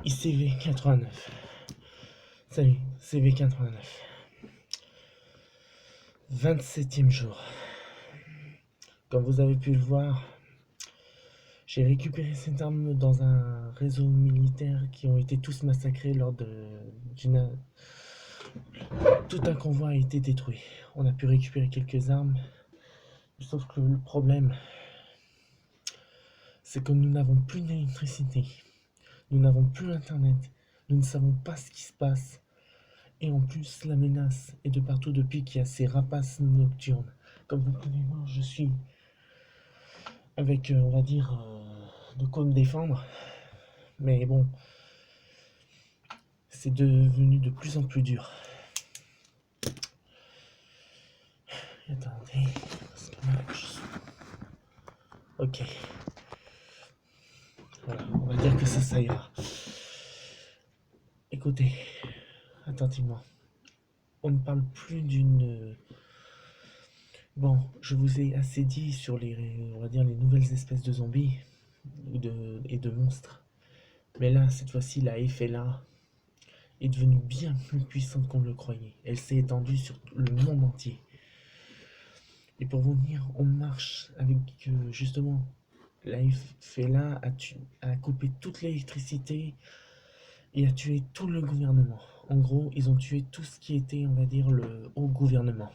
ICV89. Salut, CV89. 27e jour. Comme vous avez pu le voir, j'ai récupéré ces armes dans un réseau militaire qui ont été tous massacrés lors d'une... Tout un convoi a été détruit. On a pu récupérer quelques armes, sauf que le problème, c'est que nous n'avons plus d'électricité, nous n'avons plus internet, nous ne savons pas ce qui se passe. Et en plus, la menace est de partout depuis qu'il y a ces rapaces nocturnes. Comme vous pouvez voir, je suis avec, on va dire, de quoi me défendre. Mais bon, c'est devenu de plus en plus dur. Attendez, ça marche. Ok. Voilà, on va dire que ça ira. Écoutez, attentivement. On ne parle plus d'une... Bon, je vous ai assez dit sur les, on va dire, les nouvelles espèces de zombies et de monstres. Mais là, cette fois-ci, la FLA est devenue bien plus puissante qu'on ne le croyait. Elle s'est étendue sur le monde entier. Et pour vous dire, on marche avec justement la FLA a coupé toute l'électricité et a tué tout le gouvernement. En gros, ils ont tué tout ce qui était, on va dire, le haut gouvernement.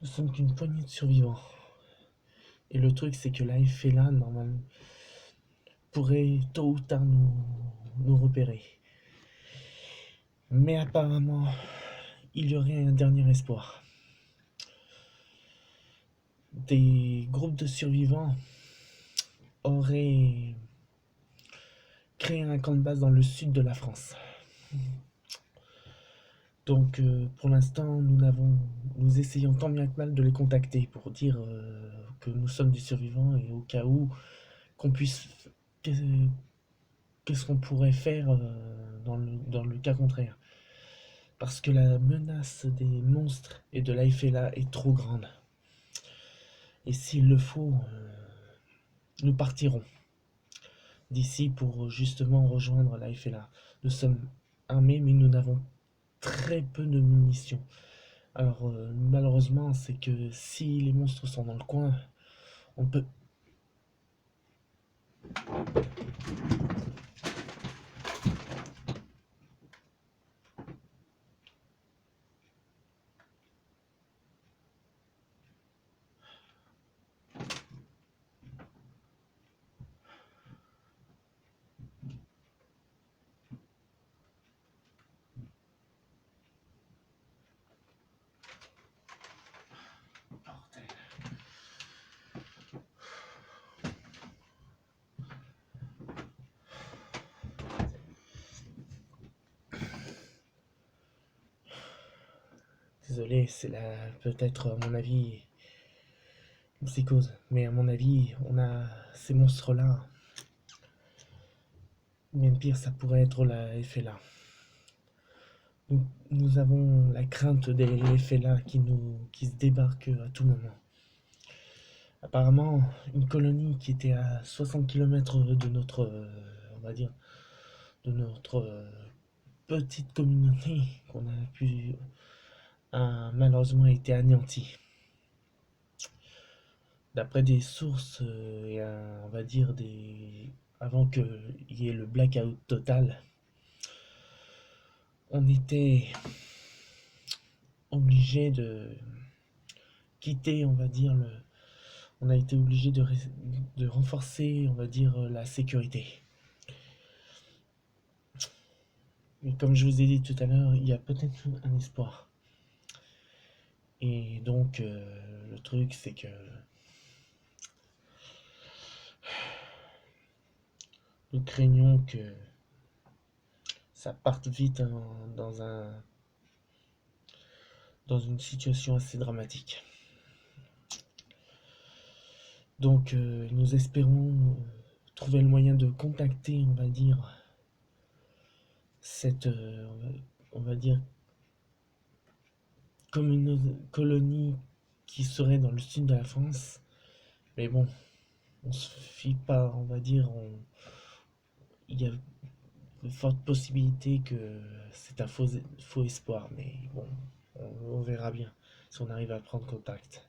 Nous sommes qu'une poignée de survivants. Et le truc, c'est que la FLA, normalement, pourrait tôt ou tard nous repérer. Mais apparemment, il y aurait un dernier espoir. Des groupes de survivants auraient créé un camp de base dans le sud de la France. Donc pour l'instant, nous essayons tant bien que mal de les contacter pour dire que nous sommes des survivants et au cas où qu'on puisse... Qu'est-ce qu'on pourrait faire dans le cas contraire. Parce que la menace des monstres et de la FLA est trop grande. Et s'il le faut, nous partirons d'ici pour justement rejoindre la FLA. Nous sommes armés, mais nous n'avons très peu de munitions. Alors malheureusement, c'est que si les monstres sont dans le coin, on peut... Désolé, c'est peut-être à mon avis une psychose, mais à mon avis, on a ces monstres-là. Même pire, ça pourrait être la FLA. Nous avons la crainte des FLA qui se débarquent à tout moment. Apparemment, une colonie qui était à 60 km de notre, on va dire, de notre petite communauté qu'on a pu, a malheureusement été anéantie. D'après des sources, et on va dire avant qu'il y ait le blackout total, on était obligé de quitter, on va dire, on a été obligé de renforcer, on va dire, la sécurité. Mais comme je vous ai dit tout à l'heure, il y a peut-être un espoir. Et donc, le truc, c'est que nous craignons que ça parte vite dans une situation assez dramatique. Donc nous espérons trouver le moyen de contacter, on va dire, cette, on va dire, colonie qui serait dans le sud de la France. Mais bon, on se fie pas, on va dire, il y a de fortes possibilités que c'est un faux espoir, mais bon, on verra bien si on arrive à prendre contact.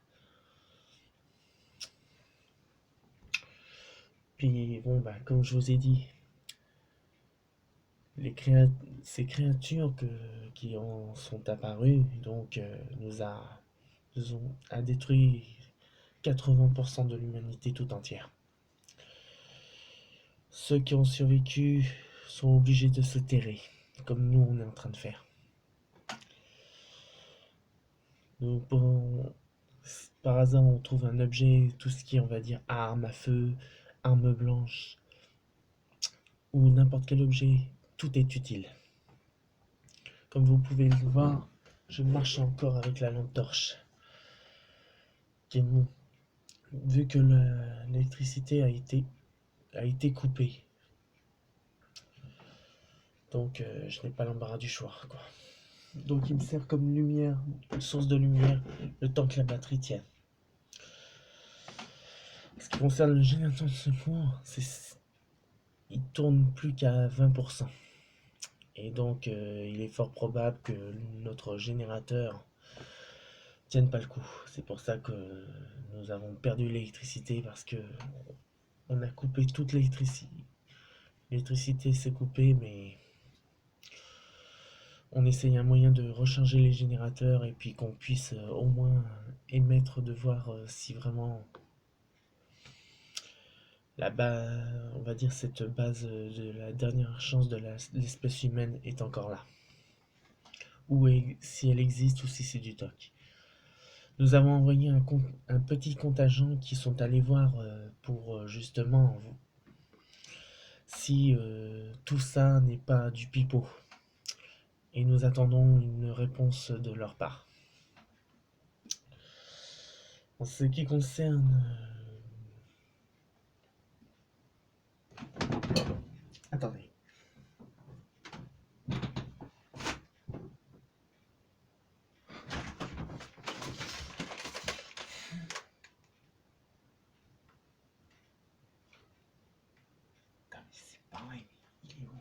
Puis bon, bah, comme je vous ai dit, les ces créatures qui en sont apparues, donc nous ont a détruit 80% de l'humanité tout entière. Ceux qui ont survécu sont obligés de se terrer, comme nous on est en train de faire. Donc par hasard on trouve un objet, tout ce qui est on va dire arme à feu, arme blanche, ou n'importe quel objet, tout est utile. Comme vous pouvez le voir, je marche encore avec la lampe torche. Vu que l'électricité a été coupée, donc je n'ai pas l'embarras du choix, quoi. Donc il me sert comme lumière, une source de lumière, le temps que la batterie tienne. Ce qui concerne le générateur de secours, il tourne plus qu'à 20%. Et donc il est fort probable que notre générateur tienne pas le coup. C'est pour ça que nous avons perdu l'électricité, parce que on a coupé toute l'électricité. L'électricité s'est coupée, mais on essaye un moyen de recharger les générateurs et puis qu'on puisse au moins émettre, de voir si vraiment on va dire cette base de la dernière chance de l'espèce humaine est encore là. Ou si elle existe ou si c'est du toc. Nous avons envoyé un petit contingent qui sont allés voir pour justement si tout ça n'est pas du pipeau. Et nous attendons une réponse de leur part. En ce qui concerne... Attendez. C'est pareil. Il est où?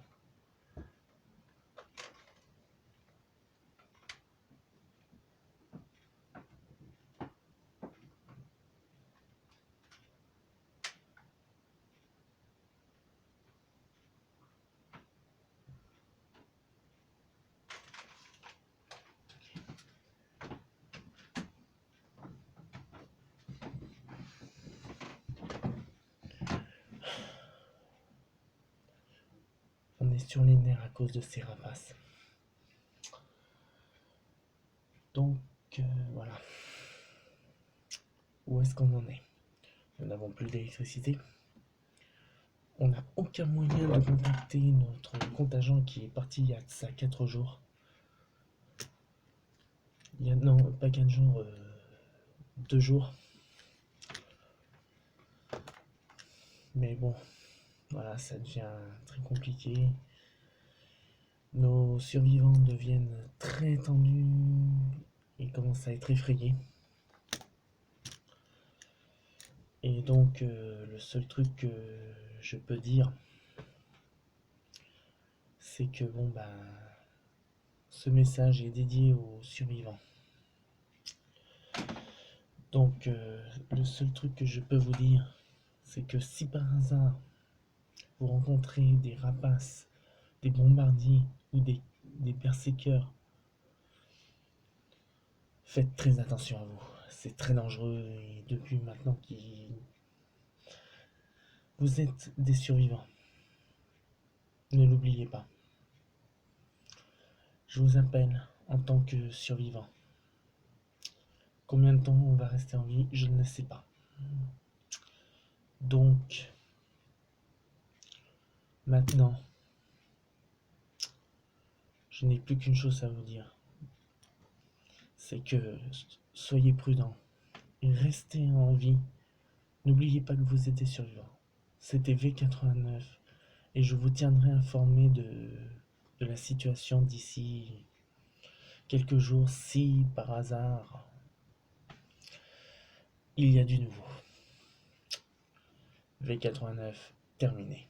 On est sur les nerfs à cause de ces rapaces. Donc, voilà. Où est-ce qu'on en est? Nous n'avons plus d'électricité. On n'a aucun moyen de contacter notre contingent qui est parti il y a de ça 4 jours. Non, pas 4 jours, 2 jours. Mais bon, voilà, ça devient très compliqué. Nos survivants deviennent très tendus et commencent à être effrayés. Et donc, le seul truc que je peux dire, c'est que bon, bah, ce message est dédié aux survivants. Donc, le seul truc que je peux vous dire, c'est que si par hasard vous rencontrez des rapaces, des bombardiers ou des berserkers, faites très attention à vous. C'est très dangereux et depuis maintenant vous êtes des survivants. Ne l'oubliez pas. Je vous appelle en tant que survivant. Combien de temps on va rester en vie, je ne le sais pas. Donc, maintenant, je n'ai plus qu'une chose à vous dire. C'est que soyez prudents et restez en vie. N'oubliez pas que vous êtes des survivants. C'était V89 et je vous tiendrai informé de la situation d'ici quelques jours si par hasard il y a du nouveau. V89 terminé.